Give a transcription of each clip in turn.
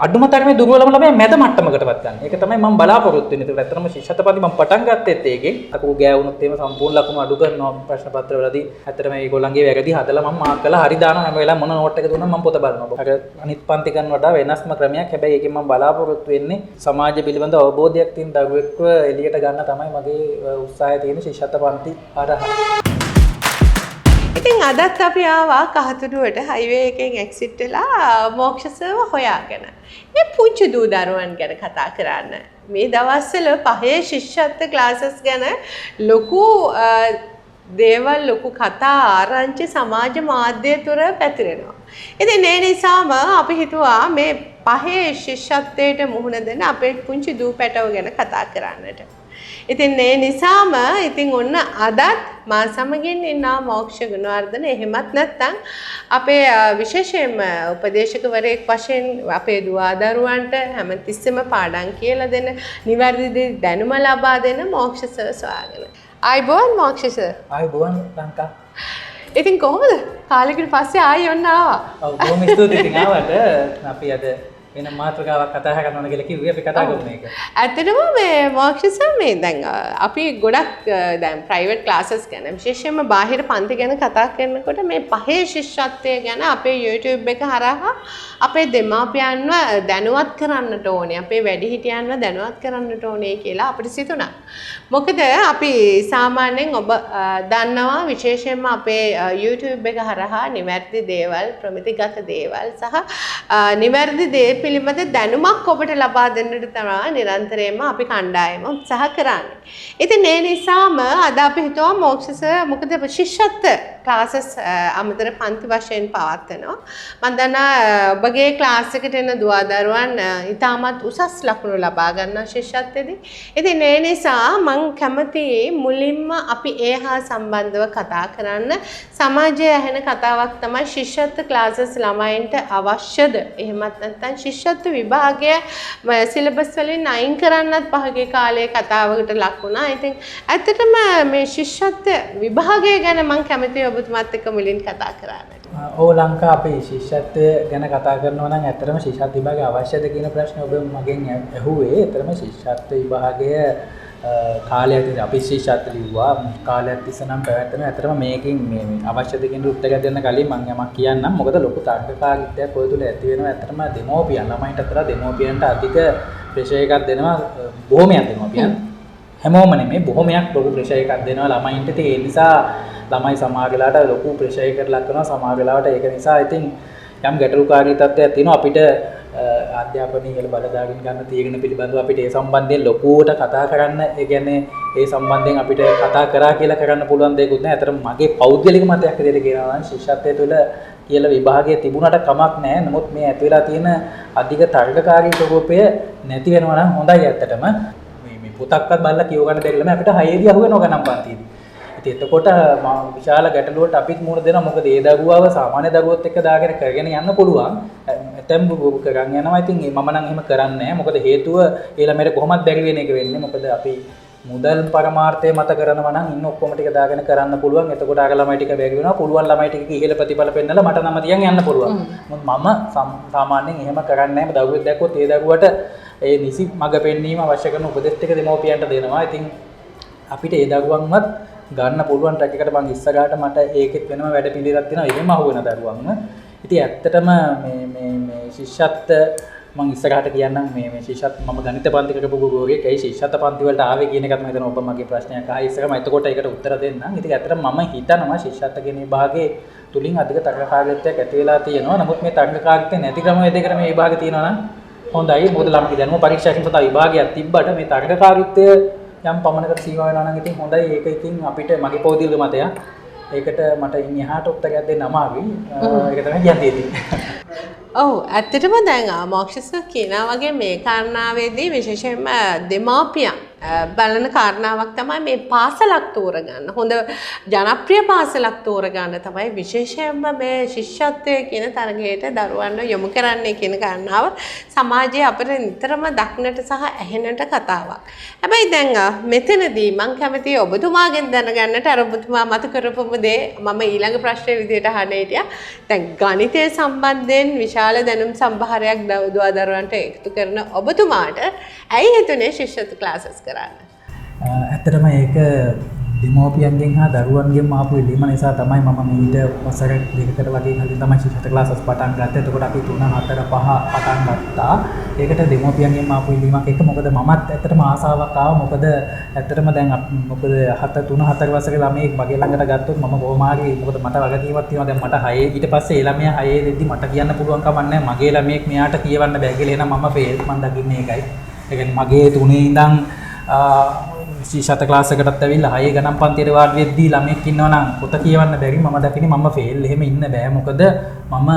අඩුම තරමේ දුර්වලම ළමයා මැද මට්ටමකටවත් ගන්න. ඒක තමයි මම බලාපොරොත්තු වෙන්නේ. ඒකට ඇත්තටම ශිෂ්‍යත්වපන්ති මම පටන් ගත්තෙත් ඒකෙන්. අකෝ ගෑවුනොත් එහෙම සම්පූර්ණ ලකුණු අඩු කරනවා ප්‍රශ්න පත්‍රවලදී. ඇත්තටම මේගොල්ලන්ගේ වැරදි හදලා මම මාක් කරලා හරි දානවා හැම වෙලාවෙම මොන නෝට් එක දුන්නම මම පොත බලනවා. අර අනිත් පන්ති කරන වඩා වෙනස්ම ක්‍රමයක්. හැබැයි ඒකෙන් මම බලාපොරොත්තු වෙන්නේ සමාජය පිළිබඳ අවබෝධයක් තියෙන දරුවෙක්ව එළියට ගන්න තමයි මගේ උත්සාහය තියෙන ශිෂ්‍යත්වපන්ති හරහා. ඉතින් අදත් අපි ආවා කහතුඩුවට හයිවේ එකෙන් එක්සිට් වෙලා මොක්ෂ සර්ව හොයාගෙන. මේ පුංචි දූ දරුවන් ගැන කතා කරන්න. මේ දවස්වල පහේ ශිෂ්‍යත්ව ක්ලාසස් ගැන ලොකු දේවල් ලොකු කතා ආරංචි සමාජ මාධ්‍ය තුර පැතිරෙනවා. ඉතින් ඒ නිසාම අපි හිතුවා මේ පහේ ශිෂ්‍යත්වයට මුහුණ දෙන අපේ පුංචි දූ පැටව ගැන කතා කරන්නට. ඉතින් ඒ නිසාම ඉතින් ඔන්න අදත් මා සමගින් ඉන්නා මොක්ෂ ගුණවර්ධන එහෙමත් නැත්නම් අපේ විශේෂයෙන්ම උපදේශකවරයෙක් වශයෙන් අපේ දුවදරුවන්ට හැමතිස්සෙම පාඩම් කියලා දෙන නිවැරදි දැනුම ලබා දෙන මොක්ෂ සර් සොයාගෙන. ආයිබෝන් මොක්ෂ සර්. ආයිබෝන් ලංකා. ඉතින් කොහොමද? කාලෙකට පස්සේ ආයෙ ඔන්න ආවා. ඔව් බොහොම ස්තුතියි ඉතින් ආවට. අපි අද වෙන මාතෘකාවක් කතා කරන්න ඕන කියලා කිව්වේ අපි කතා කරමු මේක. ඇත්තටම මේ මොක්ෂ සර් මේ දැන් අපි ගොඩක් දැන් ප්‍රයිවට් ක්ලාසස් ගැන විශේෂයෙන්ම බාහිර පන්ති ගැන කතා කරනකොට මේ පහේ ශිෂ්‍යත්වය ගැන අපේ YouTube එක හරහා අපේ දෙමාපියන්ව දැනුවත් කරන්නට ඕනේ. අපේ වැඩිහිටියන්ව දැනුවත් කරන්නට ඕනේ කියලා අපිට සිතුණා. මොකද අපි සාමාන්‍යයෙන් ඔබ දන්නවා විශේෂයෙන්ම අපේ YouTube එක හරහා නිවැරදි දේවල්, ප්‍රමිතිගත දේවල් සහ නිවැරදි දේ පිළිබඳ දැනුමක් ඔබට ලබා දෙන්නට තමයි නිරන්තරයෙන්ම අපි කණ්ඩායම උත්සාහ කරන්නේ. ඉතින් ඒ නිසාම අද අපි හිතුවා මොක්ෂ සර් මොකද ශිෂ්‍යත්ව ක්ලාසස් අමතර පන්ති වශයෙන් පවත්වනවා. මම දන්නා ඔබගේ ක්ලාස් එකට එන දුවදරුවන් ඉතාමත් උසස් ලකුණු ලබා ගන්න ශිෂ්‍යත්වයේදී. ඉතින් ඒ නිසා මම කැමතියි මුලින්ම අපි ඒ හා සම්බන්ධව කතා කරන්න. සමාජයේ ඇහෙන කතාවක් තමයි ශිෂ්‍යත්ව ක්ලාසස් ළමයින්ට අවශ්‍යද? එහෙමත් නැත්නම් ශිෂ්‍යත්ව විභාගය සිලබස් වලින් අයින් කරන්නත් පහුගිය කාලේ කතාවකට ලක් වුණා. ඉතින් ඇත්තටම මේ ශිෂ්‍යත්ව විභාගය ගැන මම කැමතියි ඔබතුමාත් එක්ක මුලින් කතා කරන්න. ඔව් ලංකා අපේ ශිෂ්‍යත්වය ගැන කතා කරනවා නම් ඇත්තටම ශිෂ්‍යත්ව විභාගය අවශ්‍යද කියන ප්‍රශ්නේ ඔබ මගෙන් ඇහුවේ. ඇත්තටම ශිෂ්‍යත්ව විභාගය කාලයක් අපි ශිෂ්‍යත්ව ලිව්වා කාලයක් තිස්සේ නම් පැවැත්වෙනවා. ඇත්තටම මේකෙන් මේ අවශ්‍යද කියන උත්තරයක් දෙන්න කලින් මම යමක් කියන්නම්. මොකද ලොකු තාක්ෂණිකත්වයක් ඔය තුල ඇති වෙනවා. ඇත්තටම දෙමෝපියන් ළමයින්ට අතර දෙමෝපියන්ට අධික ප්‍රෙෂර් එකක් දෙනවා. බොහොමයක් දෙමෝපියන් හැමෝම නෙමෙයි බොහොමයක් ලොකු ප්‍රෙෂර් එකක් දෙනවා ළමයින්ට. ඒ නිසා ළමයි සමහර වෙලාවට ලොකු ප්‍රෙෂර් එකකට ලක් කරනවා. සමහර වෙලාවට ඒක නිසා ඉතින් යම් ගැටලුකාරී තත්ත්වයක් තියෙනවා. අපිට අධ්‍යාපනයේ ඉහළ බලදාගෙන ගන්න තීරණ පිළිබඳව අපිට ඒ සම්බන්ධයෙන් ලොකුවට කතා කරන්න, ඒ කියන්නේ ඒ සම්බන්ධයෙන් අපිට කතා කරා කියලා කරන්න පුළුවන් දෙයක්වත් නැහැ. අතට මගේ පෞද්ගලික මතයක් විදිහට කියනවා නම් ශිෂ්‍යත්වයේ තුල කියලා විභාගයේ තිබුණාට කමක් නැහැ. නමුත් මේ ඇති වෙලා තියෙන අධික තර්කකාරී ස්වභාවය නැති වෙනවා නම් හොඳයි. ඇත්තටම මේ පොතක්වත් බලලා කියව ගන්න බැරිලම අපිට 6 දී අහුවෙනවා ගණන් පන්තියේදී. ඉතින් එතකොට විශාල ගැටලුවට අපිත් මුහුණ දෙනවා. මොකද ඒ දරුවව සාමාන්‍ය දරුවොත් එක්ක දාගෙන කරගෙන යන්න පුළුවන්. ඇතැම් කරන් යනවා. ඉතින් මම නම් එහෙම කරන්නේ නැහැ. මොකද හේතුව ඒ ළමයට කොහොමද බැරි වෙන එක වෙන්නේ. මොකද අපි මුදල් පරමාර්ථය මත කරනවා නම් ඉන්න ඔක්කොම ටික දාගෙන කරන්න පුළුවන්. එතකොට අර ළමයි ටික බැරි වෙනවා. පුළුවන් ළමයි ටික ඉහළ ප්‍රතිඵල පෙන්නලා මට නම තියන් යන්න පුළුවන්. මම සාමාන්‍යයෙන් එහෙම කරන්නේ නැහැ. දරුවෙක් දැක්කොත් ඒ දරුවට ඒ නිසි මඟ පෙන්වීම අවශ්‍ය කරන උපදෙස් ටික දෙමව්පියන්ට දෙනවා. ඉතින් අපිට ඒ දරුවන්වත් ගන්න පුළුවන් ට්‍රැක් එකට මම ඉස්සරහට මට ඒකෙත් වෙනම වැඩ පිළිවෙලක් තියෙනවා. එහෙම අහුවෙන දරුවන්ව. ඉතින් ඇත්තටම මේ ශිෂ්‍යත්ව මම ඉස්සරහට කියන්නම් මේ ශිෂ්‍යත්ව මම ගණිත පන්ති කරපු ගුරුවරයෙක්. ඒ ශිෂ්‍යත්ව පන්ති වලට ආවේ කියන එකත් මම හිතනවා ඔබ මගේ ප්‍රශ්නයක් ආයි ඉස්සරහම එතකොට ඒකට උත්තර දෙන්නම්. ඉතින් ඇත්තටම මම හිතනවා ශිෂ්‍යත්ව කියන විභාගයේ තුලින් අධික තරඟකාරීත්වයක් ඇති වෙලා තියෙනවා. නමුත් මේ තරඟකාරීත්වය නැති ක්‍රමවේදයකට මේ විභාගේ තියෙනවා නම් හොඳයි. මොකද ළමයි දැනුම පරීක්ෂාවකින් සතා විභාගයක් තිබ්බට මේ තරඟකාරීත්වය යම් පමණකට සීමා වෙනවා නම් ඉතින් හොඳයි. ඒක ඉතින් අපිට මගේ පෞද්ගලික මතයක්. ඒකට මට ඉන් එහාට උත්තරයක් දෙන්න අමාරුයි. ඒක තමයි කියන්නේ. ඔව් ඇත්තටම දැන් මොක්ෂ සර් කියනා වගේ මේ කාරණාවේදී විශේෂයෙන්ම දෙමාපියන් බලන කාරණාවක් තමයි මේ පාසලක් තෝරගන්න. හොඳ ජනප්‍රිය පාසලක් තෝරගන්න තමයි විශේෂයෙන්ම මේ ශිෂ්‍යත්වය කියන තරගයට දරුවන්ව යොමු කරන්නේ කියන කාරණාව සමාජයේ අපිට නිතරම දක්නට සහ ඇහෙන්නට කතාවක්. හැබැයි දැන් මෙතනදී මම කැමතියි ඔබතුමාගෙන් දැනගන්නට අර ඔබතුමා මත කරපුම දේ මම ඊළඟ ප්‍රශ්නේ විදිහට අහන්න හිටියා. දැන් ගණිතය සම්බන්ධයෙන් විශාල දැනුම් සම්භාරයක් දරුවන්ට එකතු කරන ඔබතුමාට ඇයි හිතුනේ ශිෂ්‍යත්ව ක්ලාසස් කරන්න? ඇත්තටම ඒක දෙමෝපියන්ගෙන් හා දරුවන්ගෙන් ආපු ඉල්ලීම නිසා තමයි මම මීට වසර දෙකකට වගේ කලින් තමයි ශිෂ්‍යත්ව ක්ලාසස් පටන් ගත්තේ. එතකොට අපි 3 4 5 පටන් ගත්තා. ඒකට දෙමෝපියන්ගෙන් ආපු ඉල්ලීමක් එක මොකද මමත් ඇත්තටම ආසාවක් ආවා. මොකද ඇත්තටම දැන් මොකද 3 4 වසරේ ළමයෙක් මගේ ළඟට ගත්තොත් මම කොහොම හරි මොකද මට වගකීමක් තියෙනවා. දැන් මට 6 ඊට පස්සේ ඒ ළමයා 6 දෙද්දි මට කියන්න පුළුවන් කමක් නැහැ මගේ ළමයෙක් මෙයාට කියවන්න බෑ කියලා. එහෙනම් මම ෆේල් මන් දකින්නේ ඒකයි. ඒ කියන්නේ මගේ 3 ඉඳන් ශිෂ්‍යත්ව ක්ලාස් එකටත් ඇවිල්ලා 6 ගණන් පන්තියට වාඩි වෙද්දී ළමෙක් ඉන්නවා නම් පොත කියවන්න බැරි මම දකින්නේ මම ෆේල් එහෙම ඉන්න බෑ. මොකද මම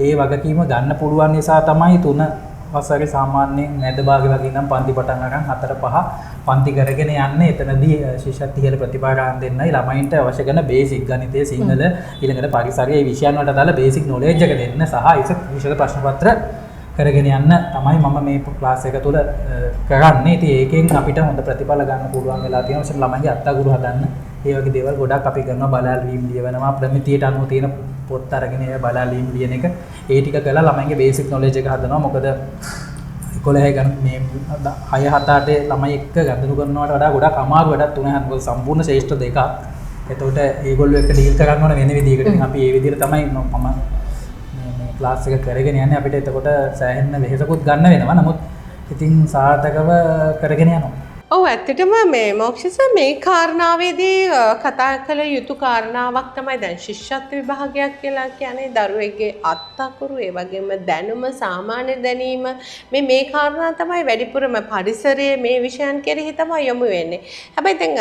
ඒ වගකීම ගන්න පුළුවන් නිසා තමයි 3 වසරේ සාමාන්‍යයෙන් නැද භාගේ වගේ නම් පන්ති පටන් අරන් 4 5 පන්ති කරගෙන යන්නේ. එතනදී ශිෂ්‍යත්ව ඉහළ ප්‍රතිභාරාන් දෙන්නයි ළමයින්ට අවශ්‍ය කරන බේසික් ගණිතය සිංහල ඊළඟට පරිසරයේ විෂයන් වලට අදාළ බේසික් නොලෙජ් එක දෙන්න සහ විෂය ප්‍රශ්න පත්‍ර කරගෙන යන්න තමයි මම මේ ක්ලාස් එක තුල කරන්නේ. ඉතින් ඒකෙන් අපිට හොඳ ප්‍රතිඵල ගන්න පුළුවන් වෙලා තියෙනවා. විශේෂයෙන් ළමයින්ගේ අත්අඩංගුව හදන්න. ඒ වගේ දේවල් ගොඩක් අපි කරනවා. බලාලීම් ලියවනවා. ප්‍රමිතියට අනුව තියෙන පොත් අරගෙන ඒ බලාලීම් ලියන එක. ඒ ටික කරලා ළමයින්ගේ බේසික් නොලෙජ් එක හදනවා. මොකද 11 ගන්න මේ 6 7 8 ළමයි එක්ක ගනුදෙනු කරනවට වඩා ගොඩක් අමාරු වැඩක් 3 මොකද සම්පූර්ණ ශ්‍රේෂ්ඨ දෙකක්. එතකොට ඒගොල්ලෝ එක්ක ඩීල් කරන්න ඕන වෙන විදිහකට. අපි ඒ විදිහට තමයි මම ක්ලාස් එක කරගෙන යන්නේ. අපිට එතකොට සෑහෙන වෙහෙසකුත් ගන්න වෙනවා. නමුත් ඉතින් සාර්ථකව කරගෙන යනවා. ඔව් ඇත්තටම මේ මොක්ෂිස මේ කාරණාවේදී කතා කළ යුතු කාරණාවක් තමයි දැන් ශිෂ්‍යත්ව විභාගයක් කියලා කියන්නේ දරුවෙක්ගේ අත්අකුරු ඒ වගේම දැනුම සාමාන්‍ය දැනීම මේ කාරණා තමයි වැඩිපුරම පරිසරයේ මේ විෂයන් කෙරෙහි තමයි යොමු වෙන්නේ. හැබැයි දැන්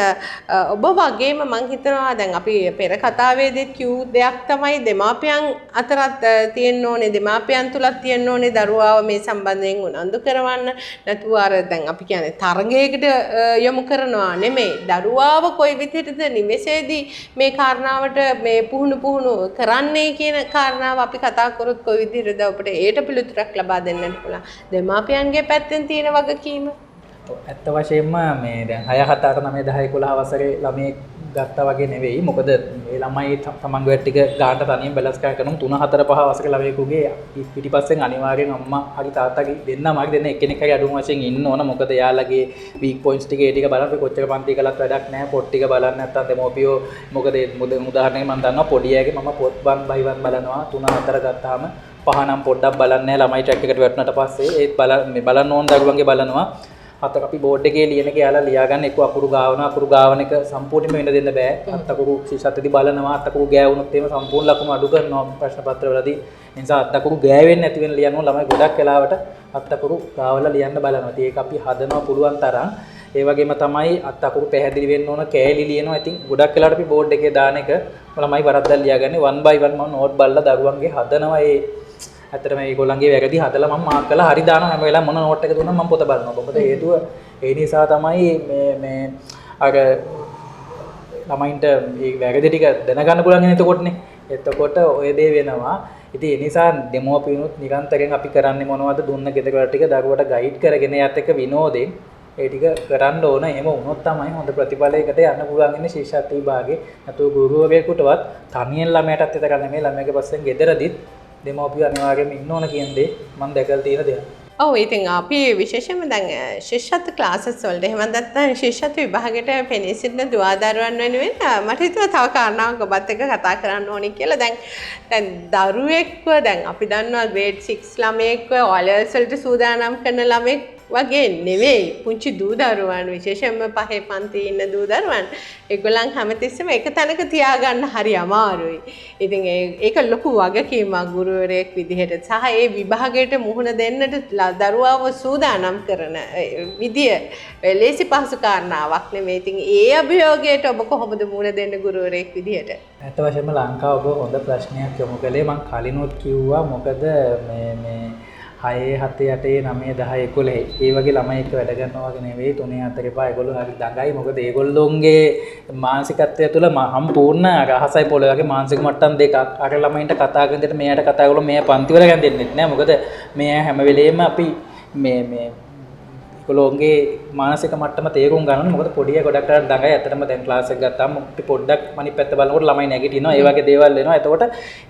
ඔබ වගේම මම හිතනවා දැන් අපි පෙර කතාවේදී කිව් දෙයක් තමයි දෙමාපියන් අතරත් තියෙන්න ඕනේ දෙමාපියන් තුලත් තියෙන්න ඕනේ දරුවාව මේ සම්බන්ධයෙන් උනන්දු කරවන්න. නැතුව අර දැන් අපි කියන්නේ තරගයකට යොමු කරනවා නෙමෙයි දරුවාව කොයි විදිහටද නිවෙසේදී මේ කාරණාවට මේ පුහුණු කරන්නේ කියන කාරණාව අපි කතා කරොත් කොයි විදිහටද අපිට ඒට පිළිතුරක් ලබා දෙන්නට පුළුවන් දෙමාපියන්ගේ පැත්තෙන් තියෙන වගකීම. ඇත්ත වශයෙන්ම මේ දැන් 6 7 8 9 10 11 වසරේ ළමයි ගත්තා වගේ නෙවෙයි. මොකද මේ ළමයි තමන්ගේ වැඩ ටික ගානට තනියෙන් බැලන්ස් කරගෙන 3 4 5 වසරේ ළමයෙකුගේ පිටිපස්සෙන් අනිවාර්යෙන් අම්මා හරි තාත්තාගේ දෙන්නම හරි දෙන්න එක්කෙනෙක් හරි අඩුම වශයෙන් ඉන්න ඕන. මොකද එයාලගේ වීක් පොයින්ට්ස් ටික ඒ ටික බලන්න කොච්චර පන්ති කළත් වැඩක් නැහැ. පොත් ටික බලන්න නැත්තම් දෙමෝපියෝ මොකද උදාහරණයක් මම දන්නවා පොඩි අයගේ මම පොත් 1 by 1 බලනවා 3 4 ගත්තාම 5 නම් පොඩ්ඩක් බලන්නේ ළමයි ට්‍රැක් එකට වැටුණාට පස්සේ ඒත් බලන්න ඕන දරුවන්ගේ බලනවා. අත අපි බෝඩ් එකේ ලියන එක යාලා ලියාගන්න එක්ක අකුරු ගාවන එක සම්පූර්ණයෙන්ම වෙන දෙන්න බෑ. අතකුරු ශිෂ්‍යත්වදී බලනවා අතකුරු ගෑවුනොත් එහෙම සම්පූර්ණ ලකුණු අඩු කරනවා ප්‍රශ්න පත්‍රවලදී. ඒ නිසා අතකුරු ගෑවෙන්නේ නැති වෙන ලියනවා ළමයි ගොඩක් වෙලාවට අතකුරු ගාවලා ලියන්න බලනවා. ඉතින් ඒක අපි හදනවා පුළුවන් තරම්. ඒ වගේම තමයි අතකුරු පැහැදිලි වෙන්න ඕන කෑලි ලියනවා. ඉතින් ගොඩක් වෙලාවට අපි බෝඩ් එකේ දාන එක ළමයි වරද්දක් ලියාගන්නේ 1 by 1 මම නෝට් බලලා දරුවන්ගේ හදනවා. ඇත්තටම මේගොල්ලන්ගේ වැරදි හදලා මම මාක් කරලා හරි දානවා හැම වෙලාවෙම මොන නෝට් එක දුන්නම මම පොත බලනවා. මොකද හේතුව ඒ නිසා තමයි මේ අර ළමයින්ට මේ වැරදි ටික දැනගන්න පුළුවන් එතකොටනේ. එතකොට ඔය දේ වෙනවා. ඉතින් ඒ නිසා දෙමෝපියනුත් නිරන්තරයෙන් අපි කරන්නේ මොනවද දුන්න ගෙදර ටික දරුවට ගයිඩ් කරගෙන යත් එක විනෝදෙන් ඒ ටික කරන්න ඕන. එහෙම වුණොත් තමයි හොඳ ප්‍රතිඵලයකට යන්න පුළුවන් ඉන්නේ ශිෂ්‍යත්ව විභාගේ. නැතුව ගුරුවරයෙකුටවත් තනියෙන් ළමයටත් එතක නෙමෙයි ළමයාගේ පස්සෙන් ගෙදරදිත් දෙමෝපිය අනිවාර්යයෙන්ම ඉන්න ඕන කියන්නේ මම දැකලා තියෙන දෙයක්. ඔව් ඉතින් අපි විශේෂයෙන්ම දැන් ශිෂ්‍යත්ව ක්ලාසස් වලට එහෙම නැත්නම් ශිෂ්‍යත්ව විභාගයට පෙනී සිටින දුවදරුවන් වෙනුවෙන් මට හිතුණා තව කාරණාවක් ඔබත් එක්ක කතා කරන්න ඕනි කියලා. දැන් දරුවෙක්ව දැන් අපි දන්නවා grade 6 ළමයෙක්ව OLS වලට සූදානම් කරන ළමෙක් වගේ නෙවෙයි පුංචි දූ දරුවන් විශේෂයෙන්ම පහේ පන්තියේ ඉන්න දූ දරුවන් ඒගොල්ලන් හැමතිස්සෙම එක තැනක තියාගන්න හරි අමාරුයි. ඉතින් ඒක ලොකු වගකීමක් ගුරුවරයෙක් විදිහට සහ ඒ විභාගයට මුහුණ දෙන්නට දරුවාව සූදානම් කරන විදිය ලේසි පහසු කාරණාවක් නෙමෙයි. ඉතින් ඒ අභියෝගයට ඔබ කොහොමද මුහුණ දෙන්නේ ගුරුවරයෙක් විදිහට? ඇත්ත වශයෙන්ම ලංකාව ඔබ හොඳ ප්‍රශ්නයක් යොමු කළේ. මම කලිනුත් කිව්වා මොකද මේ 6 7 8 9 10 11 ඒ වගේ ළමයි එක්ක වැඩ කරනවා වගේ නෙවෙයි 3 4 5 ඒගොල්ලෝ හරි දඟයි මොකද ඒගොල්ලෝන්ගේ මානසිකත්වය තුළ සම්පූර්ණ රහසයි පොළොවේ වගේ මානසික මට්ටම් දෙකක් අර ළමයින්ට කතා කරන දෙයට මෙයාට කතා කරලා මෙයා පන්ති වල ගන්නෙන්නේ නැහැ මොකද මෙයා හැම වෙලේම අපි මේ ඒගොල්ලෝන්ගේ මානසික මට්ටම තේරුම් ගන්න මොකද පොඩිය ගොඩක් අය දඟයි ඇත්තටම දැන් ක්ලාස් එක ගත්තාම අපි පොඩ්ඩක් අනිත් පැත්ත බලනකොට ළමයි නැගිටිනවා ඒ වගේ දේවල් වෙනවා එතකොට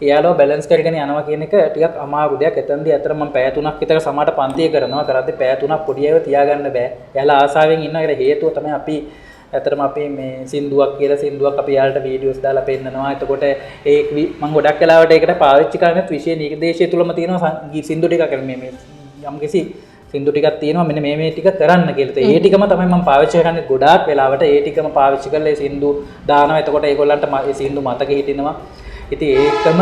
එයාලව බැලන්ස් කරගෙන යනවා කියන එක ටිකක් අමාරු දෙයක් එතනදී ඇත්තටම මම පැය 3ක් විතර සමහරට පන්තිය කරනවා කරද්දී පැය 3ක් පොඩි අයව තියාගන්න බෑ එයාලා ආසාවෙන් ඉන්නවා ඒකට හේතුව තමයි අපි ඇත්තටම අපි මේ සින්දුවක් කියලා සින්දුවක් අපි යාලට වීඩියෝස් දාලා පෙන්නනවා එතකොට ඒ මම ගොඩක් වෙලාවට ඒකට පාවිච්චි කරන විෂය නිර්දේශය තුලම තියෙනවා සින්දු ටිකක් මේ යම්කිසි සින්දු ටිකක් තියෙනවා මෙන්න මේ ටික කරන්න කියලා. ඒ ටිකම තමයි මම පාවිච්චි කරන්නේ ගොඩාක් වෙලාවට ඒ ටිකම පාවිච්චි කරලා ඒ සින්දු දානවා. එතකොට ඒගොල්ලන්ට ඒ සින්දු මතක හිටිනවා. ඉතින් ඒකම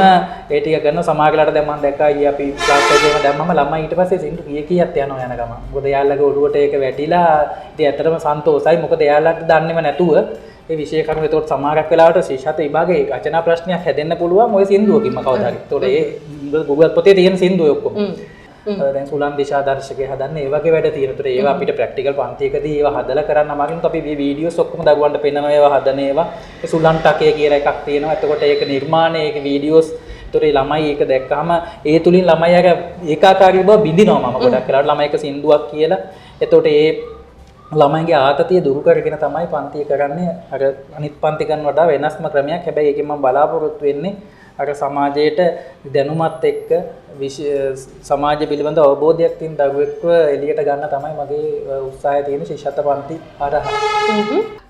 ඒ ටික කරන සමාගලට දැන් මම දැක්කා ඊ අපි ක්ලාස් එකේම දැම්මම ළමයි ඊට පස්සේ සින්දු කීයක් යනවා යන ගම. මොකද එයාලගේ ඔළුවට ඒක වැටිලා ඉතින් ඇත්තටම සන්තෝසයි. මොකද එයාලට දන්නේම නැතුව ඒ විෂය කරුණු ඒතකොට සමහරක් වෙලාවට ශිෂ්‍යත් විභාගයේ රචනා ප්‍රශ්නයක් හැදෙන්න පුළුවන් ওই සින්දුවකින්ම කවදා හරි. ඒතකොට ඒ Google පොතේ තියෙන සින්දුව ඔක්කොම. දැන් සුලන් දිශා දර්ශකය හදන්න ඒ වගේ වැඩ තියෙන. ඒතර ඒවා අපිට ප්‍රැක්ටිකල් පන්තියකදී ඒවා හදලා කරන්න අමාරුයි. අපි මේ වීඩියෝස් ඔක්කොම දරුවන්ට පෙන්නනවා ඒවා හදන ඒවා. ඒ සුලන් ටකය කියලා එකක් තියෙනවා. එතකොට ඒක නිර්මාණය ඒක වීඩියෝස්. ඒතර ළමයි ඒක දැක්කම ඒ තුලින් ළමයි අර ඒකාකාරී බව බිඳිනවා මම ගොඩක් වෙලාවට ළමයි එක සින්දුවක් කියලා. එතකොට ඒ ළමයිගේ ආතතිය දුරු කරගෙන තමයි පන්තිය කරන්නේ. අර අනිත් පන්ති කරන වඩා වෙනස්ම ක්‍රමයක්. හැබැයි ඒකෙන් මම බලාපොරොත්තු වෙන්නේ අර සමාජයට දැනුමත් එක්ක සමාජ පිළිබඳ අවබෝධයක් තියෙන දරුවෙක්ව එළියට ගන්න තමයි මගේ උත්සාහය තියෙන ශිෂ්‍යත්ව පන්ති හරහා.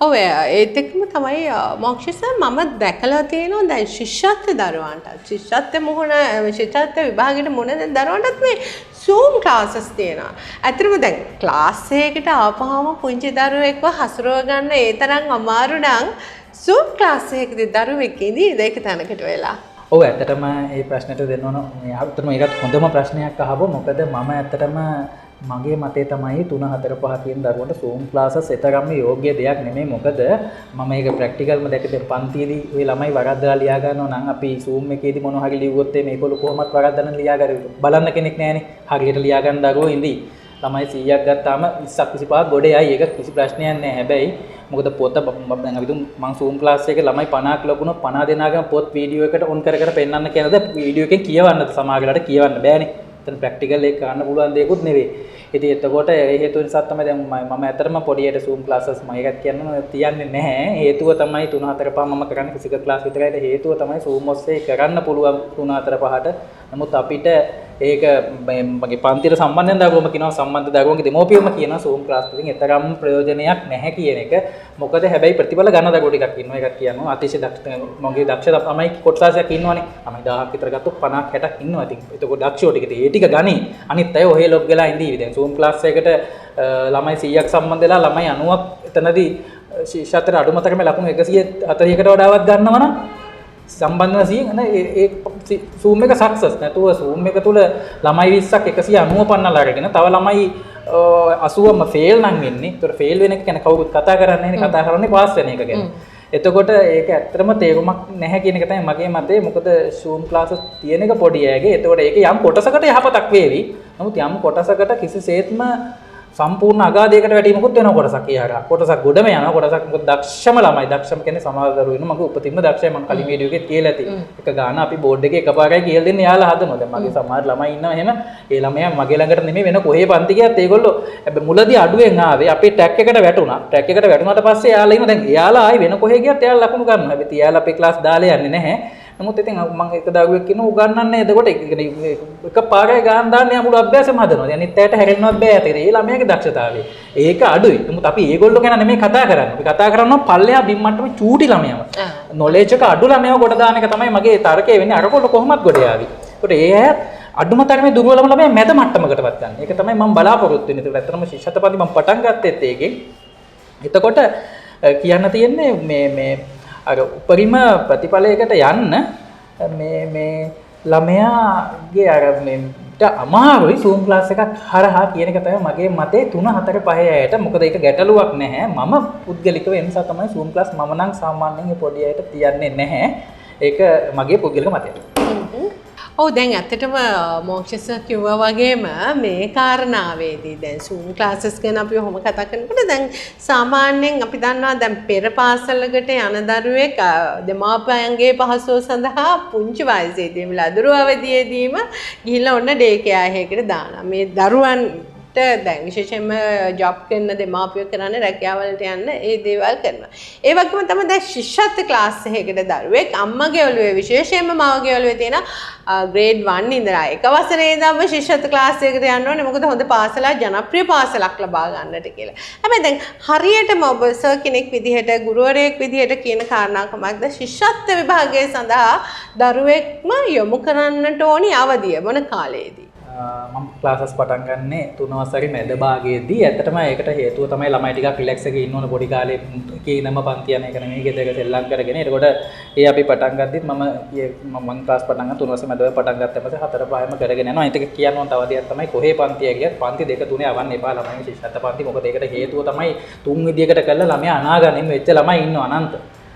ඔව් ඒත් එක්කම තමයි මොක්ෂිස මම දැකලා තියෙනවා දැන් ශිෂ්‍යත්ව දරුවන්ට ශිෂ්‍යත්ව ශිෂ්‍යත්ව විභාගයට මුණ දෙන දරුවන්ටත් මේ Zoom classes තියෙනවා. ඇත්තටම දැන් ක්ලාස් එකකට ආපුවාම පුංචි දරුවෙක්ව හසුරව ගන්න ඒ තරම් අමාරු නම් Zoom class එකකදී දරුවෙක් ඉඳී ඒක තැනකට වෙලා. ඔව් ඇත්තටම මේ ප්‍රශ්නෙට දෙන්න ඕන ඇත්තටම ඒකත් හොඳම ප්‍රශ්නයක් අහපුවා. මොකද මම ඇත්තටම මගේ මතය තමයි 3 4 5 කියන දරුවන්ට Zoom classes එතරම්ම යෝග්‍ය දෙයක් නෙමෙයි. මොකද මම ඒක ප්‍රැක්ටිකල්ම දැක්කේ පන්තියේදී ওই ළමයි වරද්දලා ලියා ගන්නවා නම් අපි Zoom එකේදී මොනවා හරි ලියුවොත් මේගොල්ලෝ කොහොමවත් වරද්දන්න ලියා ගන්න බලන්න කෙනෙක් නැහැනේ. හරියට ලියා ගන්න දරුවෝ ඉඳී. ළමයි 100ක් ගත්තාම 20ක් 25ක් ගොඩේ ආයි ඒක කිසි ප්‍රශ්නයක් නැහැ. හැබැයි මොකද පොත දැන් අපි මම Zoom class එකේ ළමයි 50ක් ලකුණු 50 දෙනාගම පොත් වීඩියෝ එකට ඔන් කර පෙන්නන්න කියනද වීඩියෝ එකෙන් කියවන්නද සමාගලට කියවන්න බෑනේ. එතන ප්‍රැක්ටිකල් එක කරන්න පුළුවන් දෙයක්වත් නෙවෙයි. ඉතින් එතකොට ඒ හේතුව නිසා තමයි දැන් මම ඇත්තටම පොඩියට Zoom classes මම ඒකත් තියන්නේ නැහැ. හේතුව තමයි 3 4 5 මම කරන්නේ ෆිසිකල් ක්ලාස් විතරයි. හේතුව තමයි Zoom ඔස්සේ කරන්න පුළුවන් 3 4 5ට. නමුත් අපිට ඒක මගේ පන්තියට සම්බන්ධයෙන් දරුවෝම කියනවා සම්බන්ධ දරුවෝගේ දෙමෝපියෝම කියනවා Zoom class වලින් එතරම් ප්‍රයෝජනයක් නැහැ කියන එක. මොකද හැබැයි ප්‍රතිඵල ගන්න දරුවෝ ටිකක් ඉන්නවා. ඒකත් කියනවා අතිශය දක්ෂ මගේ දක්ෂ තමයි කොටසක් ඉන්නවනේ. අපි 1000ක් විතර ගත්තොත් 50ක් 60ක් ඉන්නවා. ඉතින් ඒක දක්ෂෝ ටික ඒ ටික ගනි. අනිත් අය ඔහේ ලොග් වෙලා ඉඳී. දැන් Zoom class එකකට ළමයි 100ක් සම්බන්ධ වෙලා ළමයි 90ක් එතනදී ශිෂ්‍යත්වයට අඩුම තරමේ ලකුණු 140කට වඩාවත් ගන්නවනම් සම්බන්ධන 100 ඒ Zoom එක සක්සස්. නැතුව Zoom එක තුල ළමයි 20ක් 190 පන්නලා අරගෙන තව ළමයි 80ම ෆේල් නම් වෙන්නේ. ඒතර ෆේල් වෙන එක ගැන කවුරුත් කතා කරන්නේ නැහැ. කතා කරන්නේ පාස් වෙන එක ගැන. එතකොට ඒක ඇත්තටම තේරුමක් නැහැ කියන එක තමයි මගේ මතය. මොකද Zoom classes තියෙන එක පොඩි අයගේ. එතකොට ඒක යම් කොටසකට යහපතක් වේවි. නමුත් යම් කොටසකට කිසිසේත්ම සම්පූර්ණ අගාධයකට වැටීමකුත් වෙන කොටසක් ඊහරා. කොටසක් ගොඩම යනවා. කොටසක් මොකද දක්ෂම ළමයි. දක්ෂම කියන්නේ සමහර දරුවෝ ඉන්නවා. මගේ උපතින්ම දක්ෂයි. මම කලින් වීඩියෝ එකේ කියලා ඇති. එක ගාන අපි බෝඩ් එකේ එකපාරයි කියලා දෙන්නේ යාලා හදනවා. දැන් මගේ සමහර ළමයි ඉන්නවා එහෙම. ඒ ළමයා මගේ ළඟට නෙමෙයි වෙන කොහේ පන්ති ගියත් ඒගොල්ලෝ හැබැයි මුලදී අඩුවෙන් ආවේ. අපේ ට්‍රැක් එකට වැටුණා. ට්‍රැක් එකට වැටුණාට පස්සේ යාලා ඉන්න දැන් යාලා ආයි වෙන කොහේ ගියත් යාලා ලකුණු ගන්නවා. හැබැයි යාලා අපේ ක්ලාස් දාලා යන්නේ නැහැ. නමුත් ඉතින් මම එක දරුවෙක් කියනවා උගන්නන්නේ එතකොට එක පාරයි ගාන දාන්නේ අමුළු අභ්‍යාසෙම හදනවා. අනිත් පැයට හැරෙන්නවත් බෑ. ඒ ළමයාගේ දක්ෂතාවය. ඒක අඩුයි. නමුත් අපි ඒගොල්ලෝ ගැන නෙමෙයි කතා කරන්නේ. අපි කතා කරනවා පල්ලෙහා බිම් මට්ටමේ චූටි ළමයව. නොලෙජ් එක අඩු ළමයව කොට දාන එක තමයි මගේ තර්කය වෙන්නේ. අරකොල්ල කොහොමත් ගොඩ යාවි. ඒකට ඒ ඇත් අඩුම තරමේ දුර්වලම ළමයා මැද මට්ටමකටවත් ගන්න. ඒක තමයි මම බලාපොරොත්තු වෙන්නේ. ඒකට ඇත්තටම ශිෂ්‍යත්වපන්ති මම පටන් ගත්තෙත් ඒකෙන්. එතකොට කියන්න තියෙන්නේ මේ අර උපරිම ප්‍රතිඵලයකට යන්න මේ ළමයාගේ අර මේට අමාරුයි Zoom class එකක් හරහා කියන එක තමයි මගේ මතේ 3 4 5 අයට. මොකද ඒක ගැටලුවක් නැහැ. මම පුද්ගලිකව ඒ නිසා තමයි Zoom class මම නම් සාමාන්‍යයෙන් ඒ පොඩි අයට තියන්නේ නැහැ. ඒක මගේ පුද්ගලික මතය. ඔව් දැන් ඇත්තටම මොක්ෂස් කිව්වා වගේම මේ කාරණාවේදී දැන් Zoom classes ගැන අපි ඔහොම කතා කරනකොට දැන් සාමාන්‍යයෙන් අපි දන්නවා දැන් පෙර පාසලකට යන දරුවෙක් දෙමාපියන්ගේ පහසුව සඳහා පුංචි වයසේදී ලදරු අවදියේදීම ගිහිල්ලා ඔන්න ඩේ කෙයාර් එකකට දානවා. මේ දරුවන්ට දැන් විශේෂයෙන්ම ජොබ් කරන දෙමාපියෝ කරන්නේ රැකියාවලට යන්න ඒ දේවල් කරනවා. ඒ වගේම තමයි දැන් ශිෂ්‍යත්ව ක්ලාස් එකකට දරුවෙක් අම්මගේ ඔළුවේ විශේෂයෙන්ම මවගේ ඔළුවේ තියෙන ග්‍රේඩ් 1 ඉඳලා එක වසරේ ඉඳන්ම ශිෂ්‍යත්ව ක්ලාස් එකකට යන්න ඕනේ. මොකද හොඳ පාසලක් ජනප්‍රිය පාසලක් ලබා ගන්නට කියලා. හැබැයි දැන් හරියටම ඔබ සර් කෙනෙක් විදිහට ගුරුවරයෙක් විදිහට කියන කාරණා කොමක්ද ශිෂ්‍යත්ව විභාගය සඳහා දරුවෙක්ම යොමු කරන්නට ඕනි අවදිය මොන කාලයේදී? මම ක්ලාසස් පටන් ගන්නේ 3 වසරේ මැද භාගයේදී. ඇත්තටම ඒකට හේතුව තමයි ළමයි ටිකක් රිලැක්ස් එකේ ඉන්න ඕන පොඩි කාලේ කීනම පන්ති යන එක නෙමෙයි ගෙදර සෙල්ලම් කරගෙන. ඒකට ඒ අපි පටන් ගද්දිත් මම ක්ලාස් පටන් ගන්න 3 වසරේ මැද පටන් ගත්තා පස්සේ 4 5ම කරගෙන යනවා. ඒක කියන්න ඕන තව දෙයක් තමයි කොහේ පන්තිය ගියත් පන්ති 2 3 යවන්න එපා ළමයි ශිෂ්‍යත්ව පන්ති. මොකද ඒකට හේතුව තමයි 3 විදියකට කළා ළමයා අනාගතෙම වෙච්ච ළමයි ඉන්නවා අනන්ත.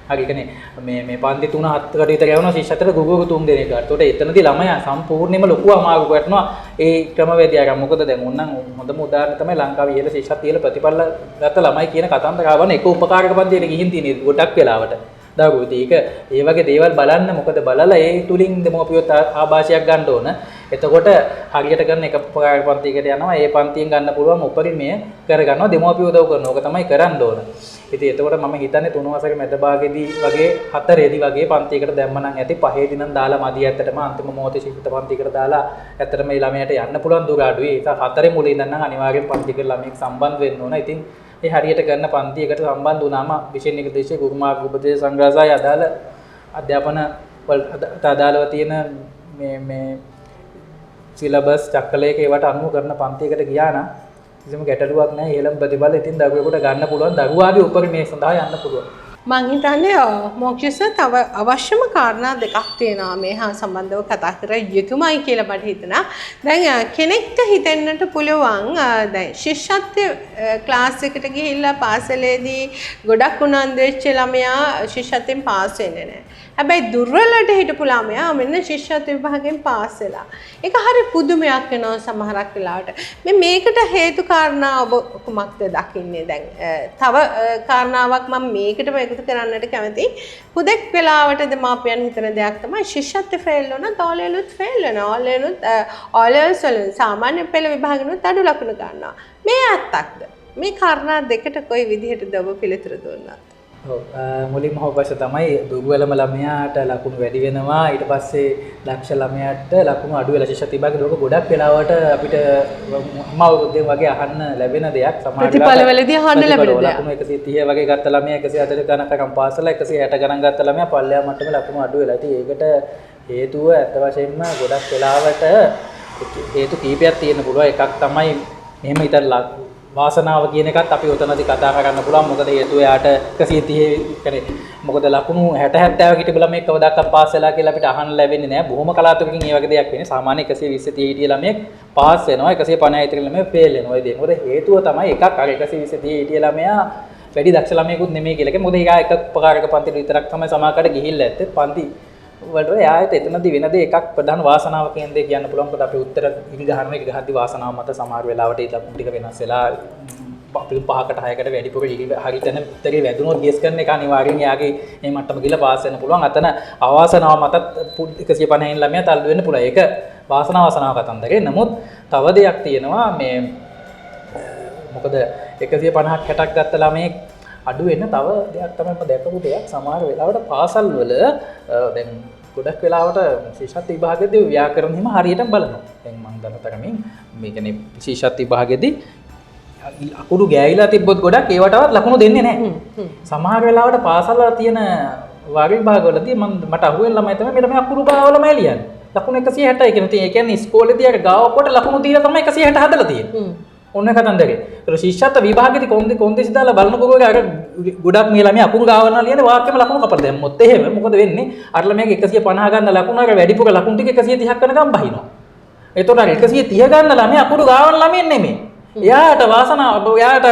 හරි කියන්නේ මේ පන්ති 3 7කට විතර යවනවා ශිෂ්‍යත්වයට ගුරුවරු 3 දෙනෙක්. ඒකට එතනදී ළමයා සම්පූර්ණයෙන්ම ලොකු අමාරුවක් වටනවා ඒ ක්‍රමවේදය ගන්න. මොකද දැන් ඕනනම් හොඳම උදාහරණ තමයි ලංකාවේ ඉහළ ශිෂ්‍යත්ව ඉහළ ප්‍රතිඵල ගත්ත ළමයි කියන කතන්දරාවන එක උපකාරක පන්තියට ගිහින් තියෙන ගොඩක් වෙලාවට. දරුවෝ ඒක ඒ වගේ දේවල් බලන්න. මොකද බලලා ඒ තුලින් දෙමෝපියොත් ආభాෂයක් ගන්න ඕන. එතකොට හරියට ගන්න එක උපකාරක පන්තියකට යනවා. ඒ පන්තියෙන් ගන්න පුළුවන් උපරිමය කරගන්නවා. දෙමෝපියෝ උදව් කරනවා. ඕක තමයි කරන්න ඕන. ඉතින් එතකොට මම හිතන්නේ 3 වසරේ මැද භාගයේදී වගේ 4ේදී වගේ පන්තියකට දැම්ම නම් ඇති 5ේදී නම් දාලා මදි ඇත්තටම අන්තිම මොහොතේ ශිෂ්‍යත්ව පන්තියකට දාලා ඇත්තටම මේ ළමයාට යන්න පුළුවන් දුර අඩුයි. ඒක 4 මුලින් ඉඳන් නම් අනිවාර්යෙන් පන්තියකට ළමයෙක් සම්බන්ධ වෙන්න ඕන. ඉතින් ඒ හරියට කරන පන්තියකට සම්බන්ධ වුණාම විශේෂ නිර්දේශයේ ගුරු මාර්ග උපදේශ සංග්‍රහය අදාළ අධ්‍යාපන වලට අදාළව තියෙන මේ සිලබස් චක්‍රලයක ඒවට අනුව කරන පන්තියකට ගියා නම් කිසිම ගැටලුවක් නැහැ. ඉහළම ප්‍රතිඵල ඉතින් දරුවෙකුට ගන්න පුළුවන්. දරුවාගේ උපරිමයේ සඳහා යන්න පුළුවන්. මං හිතන්නේ මොක්ෂස් තව අවශ්‍යම කාරණා දෙකක් තියෙනවා මේ හා සම්බන්ධව කතා කර යුතුමයි කියලා මට හිතෙනවා. දැන් කෙනෙක්ට හිතෙන්නට පුළුවන් දැන් ශිෂ්‍යත්ව ක්ලාස් එකට ගිහිල්ලා පාසලේදී ගොඩක් උනන්දු වෙච්ච ළමයා ශිෂ්‍යත්වෙන් පාස් වෙන්නේ නැහැ. හැබැයි දුර්වලට හිටපු ළමයා මෙන්න ශිෂ්‍යත්ව විභාගයෙන් පාස් වෙලා. ඒක හරි පුදුමයක් වෙනවා සමහරක් වෙලාවට. මේකට හේතු කාරණා ඔබ කුමක්ද දකින්නේ දැන්? තව කාරණාවක් මම මේකටම එකතු කරන්නට කැමතියි. හුදෙක් වෙලාවට දෙමාපියන් හිතන දෙයක් තමයි ශිෂ්‍යත්ව ෆේල් වුණා, ඕලෙලුත් ෆේල් වෙනවා. ඕලෙල්ස් වල සාමාන්‍ය පෙළ විභාගෙනුත් අඩු ලකුණු ගන්නවා. මේ ඇත්තක්ද? මේ කාරණා දෙකට කොයි විදිහටද ඔබ පිළිතුරු දුන්නා? මුලින්ම අවශ්‍ය තමයි දුර්වලම ළමයාට ලකුණු වැඩි වෙනවා. ඊට පස්සේ දක්ෂ ළමයාට ලකුණු අඩු වෙලා ශිෂ්‍යත්ව විභාගයේ ලෝක ගොඩක් වෙලාවට අපිට අමාරුදෙන් වගේ අහන්න ලැබෙන දෙයක්. සමහර ප්‍රතිඵලවලදී අහන්න ලැබෙන දෙයක්. ලකුණු 130 වගේ ගත්ත ළමයා 140 ගණනකම් පාස් වෙලා 160 ගණන් ගත්ත ළමයා පල්ලෙහා මට්ටමේ ලකුණු අඩු වෙලා. ඉතින් ඒකට හේතුව ඇත්ත වශයෙන්ම ගොඩක් වෙලාවට හේතු කීපයක් තියෙන්න පුළුවන්. එකක් තමයි මෙහෙම හිතලා වාසනාව කියන එකත් අපි උතනදී කතා කරන්න පුළුවන්. මොකද හේතුව යාට 130 කියන්නේ මොකද ලකුණු 60 70 හිටපු ළමෙක් කවදාකවත් පාස් වෙලා කියලා අපිට අහන්න ලැබෙන්නේ නැහැ. බොහොම කලාතුරකින් මේ වගේ දෙයක් වෙන්නේ. සාමාන්‍ය 120 30 හිටිය ළමෙක් පාස් වෙනවා. 150 හිටිය ළමෙක් ෆේල් වෙනවා. ඒ දේ. මොකද හේතුව තමයි එකක් අර 120 30 හිටිය ළමයා වැඩි දක්ෂ ළමයෙකුත් නෙමෙයි කියලා. ඒක මොකද ඒක එක උපකාරක පන්තිට විතරක් තමයි සමාජකට ගිහිල්ලා ඇත්තේ. පන්ති වලට යායත එතනදී වෙන දේ එකක් ප්‍රධාන වාසනාව කියන දේ කියන්න පුළුවන්. මොකද අපි උත්තර ඉඟ ගහනවා. ඒක ගහද්දි වාසනාව මත සමහර වෙලාවට ඒ ලකුණු ටික වෙනස් වෙලා අපි 5කට 6කට වැඩිපුර හරියටම උත්තරේ වැදුනොත් ගේස් කරන එක අනිවාර්යෙන් යාගේ මේ මට්ටම ගිහලා පාස් වෙන්න පුළුවන්. අතන අවාසනාව මතත් 150 ළමයා තල්ලු වෙන්න පුළුවන්. ඒක වාසනාව කතන්දරේ. නමුත් තව දෙයක් තියෙනවා මේ මොකද 150ක් 60ක් ගත්ත ළමයෙක් අඩු වෙන තව දෙයක් තමයි මම දැකපු දෙයක්. සමහර වෙලාවට පාසල් වල දැන් ගොඩක් වෙලාවට ශිෂ්‍යත්ව විභාගයේදී ව්‍යාකරණ හිම හරියටම බලනවා. දැන් මම දන්නතරමින් මේ කියන්නේ ශිෂ්‍යත්ව විභාගයේදී අකුරු ගෑවිලා තිබ්බොත් ගොඩක් ඒවටවත් ලකුණු දෙන්නේ නැහැ. සමහර වෙලාවට පාසල් වල තියෙන වාර විභාගවලදී මට අහුවෙන ළමයි තමයි මේ ළමයි අකුරු ගාවලමයි ලියන්නේ. ලකුණු 160යි කියන තේ. ඒ කියන්නේ ඉස්කෝලේදී අර ගාවකොට ලකුණු දීලා තමයි 160 හදලා තියෙන්නේ. ඔන්න කතන්දරේ. ඒක ශිෂ්‍යත්ව විභාගෙදී කොන්දේසි දාලා බලනකොට අර ගොඩක් මේ ළමයි අකුරු ගාවනවා ලියන වාක්‍යෙම ලකුණු කපලා දැම්මොත් එහෙම මොකද වෙන්නේ? අර ළමයාගේ 150 ගන්න ලකුණු අර වැඩිපුර ලකුණු ටික 130ක් වෙනකම් බහිනවා. එතකොට අර 130 ගන්න ළමයා අකුරු ගාවන ළමයි නෙමෙයි. එයාට වාසනාව එයාට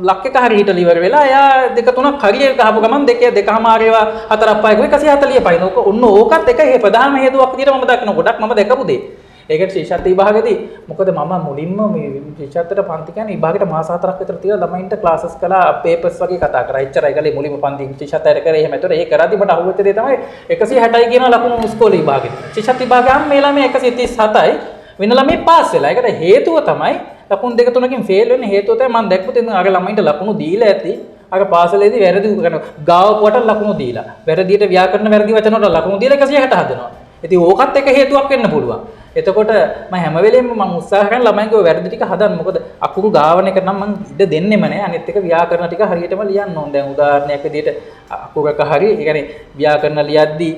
ලක් එක හරි හිටලා ඉවර වෙලා එයා දෙක තුනක් හරියට ගහපු ගමන් දෙකමාර ඒවා හතරක් පහක් 140 පයින්. ඔන්න ඕකත් එක ප්‍රධාන හේතුවක් විදියට මම දකිනවා. ගොඩක් මම දැකපු දේ. ඒකට ශිෂ්‍යත්ව විභාගෙදී මොකද මම මුලින්ම මේ ශිෂ්‍යත්වයට පන්ති කියන්නේ විභාගෙට මාස 4ක් විතර තියලා ළමයින්ට ක්ලාසස් කළා පේපර්ස් වගේ කතා කරා. එච්චරයි ගලේ මුලින්ම පන්ති ශිෂ්‍යත්වයට කරේ එහෙම. ඒතකොට ඒ කරද්දි මට අහුවෙච්ච දේ තමයි 160යි කියන ලකුණු ඉස්කෝලේ විභාගෙට. ශිෂ්‍යත්ව විභාගයම මේ ළමයි 137යි වෙන ළමයි පාස් වෙලා. ඒකට හේතුව තමයි ලකුණු දෙක තුනකින් ෆේල් වෙන්නේ. හේතුව තමයි මම දැක්කු තෙන් අර ළමයින්ට ලකුණු දීලා ඇති. අර පාසලේදී වැරදි කරන ගාව පුවට ලකුණු දීලා. වැරදියට ව්‍යාකරණ වැරදි වචන වලට ලකුණු දීලා 160 හදනවා. ඉතින් ඕකත් එක හේතුවක් වෙන්න පුළුවන්. එතකොට මම හැම වෙලෙම මම උත්සාහ කරන ළමයින්ගේ වැරදි ටික හදන්න. මොකද අකුරු ගාවන එක නම් මම ඉඩ දෙන්නෙම නෑ. අනිත් එක ව්‍යාකරණ ටික හරියටම ලියන්න ඕන. දැන් උදාහරණයක් විදිහට අකුරක හරි ඒ කියන්නේ ව්‍යාකරණ ලියද්දී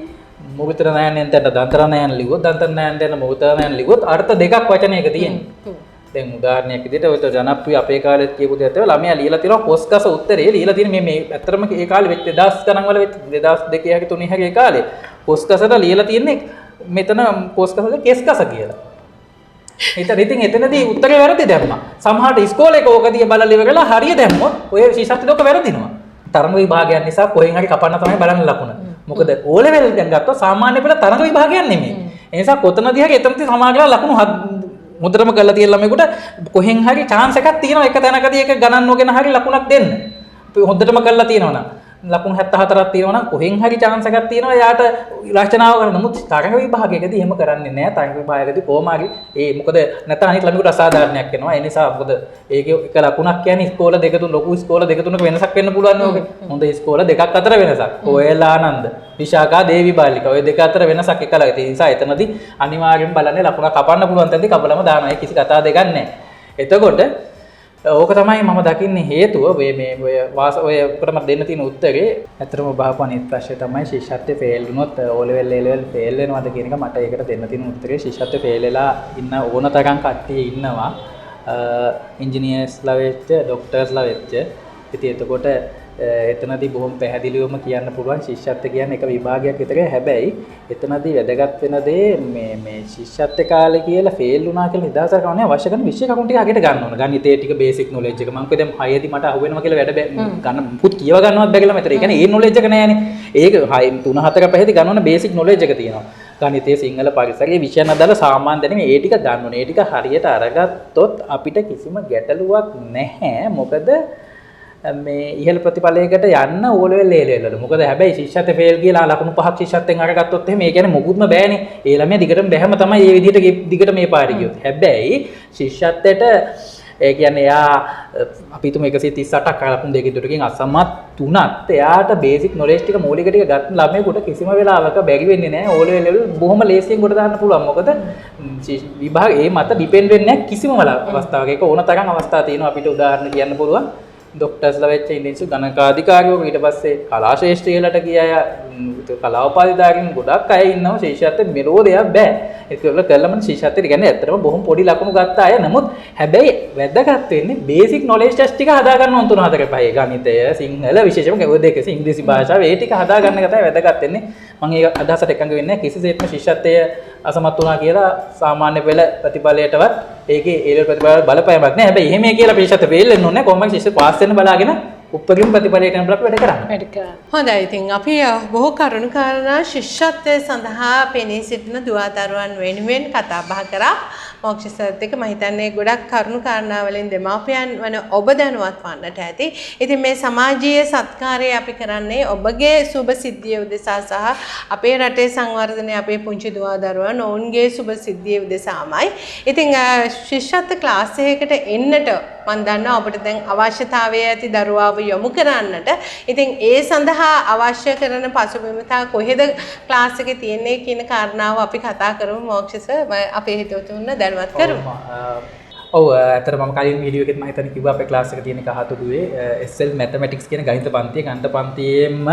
මුගතර නයන්ෙන් තැන්න දන්තර නයන් ලිව්වොත් දන්තර නයන් දැන් මුගතර නයන් ලිව්වොත් අර්ථ දෙකක් වචනයක තියෙනවා. දැන් උදාහරණයක් විදිහට ඔය ජනප්‍රිය අපේ කාලෙත් කියපු දෙයක් තමයි ළමයා ලියලා තියෙනවා කොස්කස උත්තරේ ලියලා තියෙන මේ ඇත්තටම ඒ කාලේ වෙච්ච 2000 ගණන් වල වෙච්ච 2002 හැකි 3 හැකි ඒ කාලේ කොස්කසට ලියලා තියෙන්නේ මෙතන කොස්කසද කෙස්කස කියලා. ඉතින් එතනදී උත්තරේ වැරදි දැම්මා. සමහරට ඉස්කෝලේක ඕක දිහා බලලා ඉවරලා හරිය දැම්මොත් ඔය ශිෂ්‍යත්වයට ඔක වැරදිනවා. තරඟ විභාගයක් නිසා කොහෙන් හරි කපන්න තමයි බලන්න ලකුණ. මොකද O level දැන් ගත්තොත් සාමාන්‍ය පෙළ තරඟ විභාගයක් නෙමෙයි. ඒ නිසා කොතනදී හරි එතනදී සමාගලා ලකුණු මුද්‍රම කරලා තියෙන ළමයෙකුට කොහෙන් හරි chance එකක් තියෙනවා එක තැනකදී එක ගණන් නොගෙන හරි ලකුණක් දෙන්න. හොඳටම කරලා තියෙනවා නම් ලකුණු 74ක් තියෙනවා නම් කොහෙන් හරි chance එකක් තියෙනවා එයාට රචනාව කරන්න. නමුත් තරඟ විභාගයකදී එහෙම කරන්නේ නැහැ. තරඟ විභාගයකදී කොහොම හරි මොකද නැත්නම් අනිත් ළමයෙකුට අසාධාරණයක් වෙනවා. ඒ නිසා මොකද ඒකේ එක ලකුණක් කියන්නේ ඉස්කෝල දෙක තුන ලොකු ඉස්කෝල දෙක තුනක වෙනසක් වෙන්න පුළුවන් ඕකේ. හොඳ ඉස්කෝල දෙකක් අතර වෙනසක්. කොයලා ආනන්ද විශාකා දේවි බාලිකා ඔය දෙක අතර වෙනසක් එකලයි. ඒ නිසා එතනදී අනිවාර්යෙන් බලන්නේ ලකුණ කපන්න පුළුවන් තැනදී කපලම දානවා. ඒ කිසි කතා දෙකක් නැහැ. එතකොට ඕක තමයි මම දකින්නේ හේතුව මේ ඔය ඔකට මම දෙන්න තියෙන උත්තරේ. ඇත්තටම බහපු අනිත් ප්‍රශ්නේ තමයි ශිෂ්‍යත්වයේ ෆේල් වුණොත් O level A level fail වෙනවද කියන එක. මට ඒකට දෙන්න තියෙන උත්තරේ ශිෂ්‍යත්වයේ ෆේල් වෙලා ඉන්න ඕන තරම් කට්ටිය ඉන්නවා. ඉන්ජිනියර්ස්ලා වෙච්ච, ડોක්ටර්ස්ලා වෙච්ච. ඉතින් එතකොට එතනදී බොහොම පැහැදිලිවම කියන්න පුළුවන් ශිෂ්‍යත්ව කියන්නේ එක විභාගයක් විතරයි. හැබැයි එතනදී වැදගත් වෙන දේ මේ ශිෂ්‍යත්ව කාලේ කියලා ෆේල් වුණා කියලා නිදහසක් කරන්නේ අවශ්‍ය කරන විෂය කකුන් ටික අගට ගන්න ඕන. ගණිතයේ ටික බේසික් නොලෙජ් එක. මම කිව්වා දැන් 6 දී මට අහුවෙනවා කියලා වැඩ ගන්න පුත් කියව ගන්නවත් බැගලා මෙතන. ඒ කියන්නේ ඒ නොලෙජ් එක නෑනේ. ඒක 3 4 5 දී ගන්න ඕන බේසික් නොලෙජ් එක තියෙනවා. ගණිතයේ සිංහල පරිසරයේ විෂයන් අදාළ සාමාන්‍ය දැනුම ඒ ටික ගන්න ඕනේ. ඒ ටික හරියට අරගත්තොත් අපිට කිසිම ගැටලුවක් නැහැ. මොකද මේ ඉහළ ප්‍රතිඵලයකට යන්න O level A level වල. මොකද හැබැයි ශිෂ්‍යත්වයේ ෆේල් කියලා ලකුණු 5ක් ශිෂ්‍යත්වයෙන් අරගත්තොත් එහෙම ඒ කියන්නේ මොකුත්ම බෑනේ. ඒ ළමයා දිගටම බැහැම තමයි මේ විදිහට දිගට මේ පාරේ ගියොත්. හැබැයි ශිෂ්‍යත්වයට ඒ කියන්නේ එයා අපි තුම 138ක් ලකුණු දෙකකින් දුරකින් අසමත් තුනත් එයාට බේසික් නොලෙජ් ටික මූලික ටික ගන්න ළමයෙකුට කිසිම වෙලාවක බැරි වෙන්නේ නැහැ. O level බොහොම ලේසියෙන් කොට දාන්න පුළුවන්. මොකද විභාග ඒ මත ඩිපෙන්ඩ් වෙන්නේ නැහැ කිසිම අවස්ථාවක. ඒක ඕන තරම් අවස්ථා තියෙනවා අපිට උදාහරණ කියන්න පුළුවන්. ડોක්ටර්ස්ලා වෙච්ච ඉන්දියන්සු ගණකාධිකාරියෝ ඊට පස්සේ කලා ශාස්ත්‍රයලට ගිය අය කලා උපාධිධාරීන් ගොඩක් අය ඉන්නවා. ශිෂ්‍යත්වයේ මෙලෝ දෙයක් බෑ. ඒකවල කළම ශිෂ්‍යත්වයේ කියන්නේ ඇත්තටම බොහොම පොඩි ලකුණු ගත්ත අය. නමුත් හැබැයි වැදගත් වෙන්නේ බේසික් නොලෙජ් ටෙස්ට් ටික හදා ගන්න ඕන 3 4 5 ගණිතය සිංහල විශේෂයෙන්ම ඔය දෙක ඉංග්‍රීසි භාෂාව ඒ ටික හදා ගන්න එක තමයි වැදගත් වෙන්නේ. මම ඒක අදහසට එකඟ වෙන්නේ කිසිසේත්ම ශිෂ්‍යත්වයේ අසමත් වුණා කියලා සාමාන්‍ය පෙළ ප්‍රතිඵලයටවත් ඒකේ ඒ ප්‍රතිඵල බලපෑමක් නෑ. හැබැයි එහෙම කියලා ශිෂ්‍යත්ව ෆේල් වෙන්න ඕනේ. කොහොමද ශිෂ්‍ය පාස් වෙන්න බලාගෙන උපරිම ප්‍රතිඵලයට යන බලක් වැඩ කරන්නේ. හොඳයි. ඉතින් අපි බොහෝ කරුණු කාරණා ශිෂ්‍යත්වය සඳහා පෙනී සිටින දුවදරුවන් වෙනුවෙන් කතා බහ කරා. මොක්ෂ සර්ත් එක මම හිතන්නේ ගොඩක් කරුණු කාරණා වලින් දෙමාපියන් වන ඔබ දැනුවත් වන්නට ඇති. ඉතින් මේ සමාජීය සත්කාරය අපි කරන්නේ ඔබගේ සුබ සිද්ධිය උදෙසා සහ අපේ රටේ සංවර්ධනය අපේ පුංචි දුවදරුවන් ඔවුන්ගේ සුබ සිද්ධිය උදෙසාමයි. ඉතින් ශිෂ්‍යත්ව ක්ලාස් එකකට එන්නට මම දන්නවා ඔබට දැන් අවශ්‍යතාවය ඇති දරුවාව යොමු කරන්නට. ඉතින් ඒ සඳහා අවශ්‍ය කරන පසුබිමතා කොහෙද ක්ලාස් එකේ තියෙන්නේ කියන කාරණාව අපි කතා කරමු. මොක්ෂ සර් අපේ හිතවතුන්ව දැනුවත් කරමු. ඔව් අතර මම කලින් වීඩියෝ එකෙත් මම හිතන්නේ කිව්වා අපේ ක්ලාස් එකේ තියෙන කහතුඩුවේ SL Mathematics කියන ගණිත පන්තිය ගණිත පන්තියේම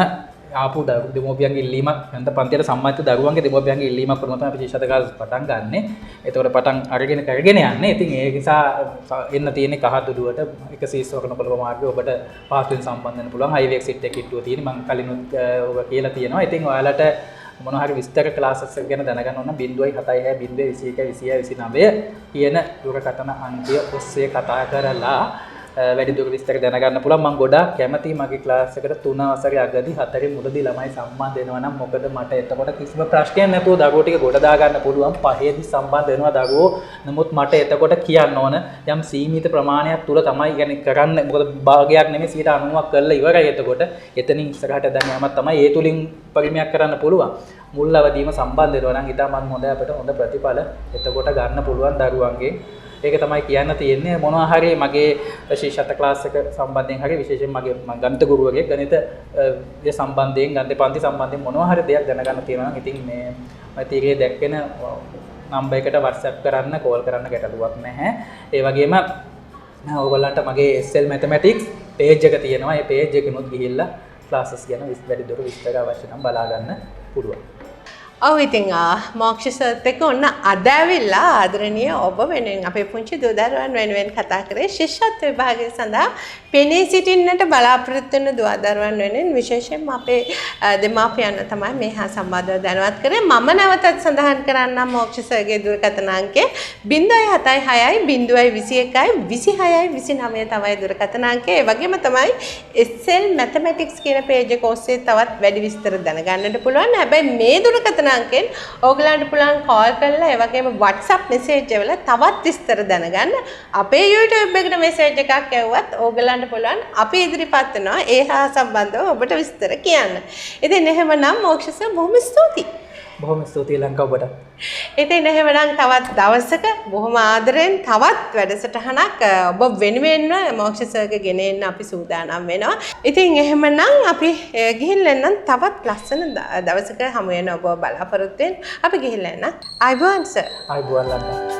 ආපු දෙමෝපියන්ගේ ඉල්ලීමක් ගණිත පන්තියට සම්බන්ධ දරුවන්ගේ දෙමෝපියන්ගේ ඉල්ලීමක් වුණා තමයි අපි ශිෂ්‍යත්ව කාලේ පටන් ගන්නෙ. ඒතකොට පටන් අරගෙන කරගෙන යන්නේ. ඉතින් ඒ නිසා එන්න තියෙන්නේ කහතුඩුවට 120 වකන කොළඹ මාර්ගයේ ඔබට පාස් වෙන සම්බන්ධ වෙන්න පුළුවන්. highway exit එක කිට්ටුව තියෙන මම කලිනුත් ඔබ කියලා තියෙනවා. ඉතින් ඔයාලට මොනවා හරි විස්තර ක්ලාසස් එක ගැන දැනගන්න ඕන 0.76 0.21 29 කියන දුරකථන අංකය ඔස්සේ කතා කරලා වැඩි දුර විස්තර දැනගන්න පුළුවන්. මම ගොඩාක් කැමතියි මගේ ක්ලාස් එකට 3 වසරේ අගදී 4 මුලදී ළමයි සම්බන්ධ වෙනවා නම් මොකද මට එතකොට කිසිම ප්‍රශ්නයක් නැතුව දරුවෝ ටික ගොඩ දා ගන්න පුළුවන්. 5ේදී සම්බන්ධ වෙනවා දරුවෝ. නමුත් මට එතකොට කියන්න ඕන යම් සීමිත ප්‍රමාණයක් තුල තමයි يعني කරන්න. මොකද භාගයක් නෙමෙයි 90ක් කරලා ඉවරයි. එතකොට එතනින් ඉස්සරහට දැන් යමක් තමයි ඒ තුලින් පරිමයක් කරන්න පුළුවන්. මුල් අවදීම සම්බන්ධ වෙනවා නම් ඉතාමත් හොඳයි අපිට හොඳ ප්‍රතිඵල එතකොට ගන්න පුළුවන් දරුවන්ගේ. ඒක තමයි කියන්න තියෙන්නේ. මොනවා හරි මගේ ශිෂ්‍යත්ව ක්ලාස් එක සම්බන්ධයෙන් හරි විශේෂයෙන් මගේ ගණිත ගුරුවරයෙක් ගණිත ඒ සම්බන්ධයෙන් ගණිත පන්ති සම්බන්ධයෙන් මොනවා හරි දෙයක් දැනගන්න තියෙනවා නම් ඉතින් මේ මම තීරේ දැක්කෙන නම්බර් එකට WhatsApp කරන්න කෝල් කරන්න ගැටලුවක් නැහැ. ඒ වගේම ඕගොල්ලන්ට මගේ SL Mathematics page එක තියෙනවා. ඒ page එකෙනුත් ගිහිල්ලා classes ගැන වැඩිදුර විස්තර අවශ්‍ය නම් බලා ගන්න පුළුවන්. ඔව් ඉතින් මොක්ෂ සර්ත් එක්ක ඔන්න අද ඇවිල්ලා ආදරණීය ඔබ වෙනුවෙන් අපේ පුංචි දූ දරුවන් වෙනුවෙන් කතා කරේ ශිෂ්‍යත්ව විභාගය සඳහා පෙනී සිටින්නට බලාපොරොත්තු වෙන දූ දරුවන් වෙනුවෙන් විශේෂයෙන්ම අපේ දෙමාපියන් තමයි මේ හා සම්බන්ධව දැනුවත් කරේ. මම නැවතත් සඳහන් කරන්නම් මොක්ෂ සර්ගේ දුරකථන අංකය 076 021 26 29 තමයි දුරකථන අංකය. ඒ වගේම තමයි SL Mathematics කියන page එක ඔස්සේ තවත් වැඩි විස්තර දැනගන්නට පුළුවන්. හැබැයි මේ දුරකථන අංකෙන් ඕගලන්ට පුළුවන් කෝල් කරලා ඒ වගේම WhatsApp message වල තවත් විස්තර දැනගන්න. අපේ YouTube එකට message එකක් ඇව්වත් ඕගලන්ට පුළුවන් අපි ඉදිරිපත් වෙනවා ඒ හා සම්බන්ධව ඔබට විස්තර කියන්න. ඉතින් එහෙමනම් මොක්ෂ සර් බොහොම ස්තුතියි. බොහොම ස්තුතියි ලංකා ඔබට. ඉතින් එහෙමනම් තවත් දවසක බොහොම ආදරෙන් තවත් වැඩසටහනක් ඔබ වෙනුවෙන්ම මොක්ෂ සර්ගේ ගෙන එන්න අපි සූදානම් වෙනවා. ඉතින් එහෙමනම් අපි ගිහිල්ලා එන්නම් තවත් ලස්සන දවසක හමු වෙන ඔබ බලාපොරොත්තු වෙන්න. අපි ගිහිල්ලා එන්න. ආයිබෝන් සර්. ආයිබෝන් ලංකා.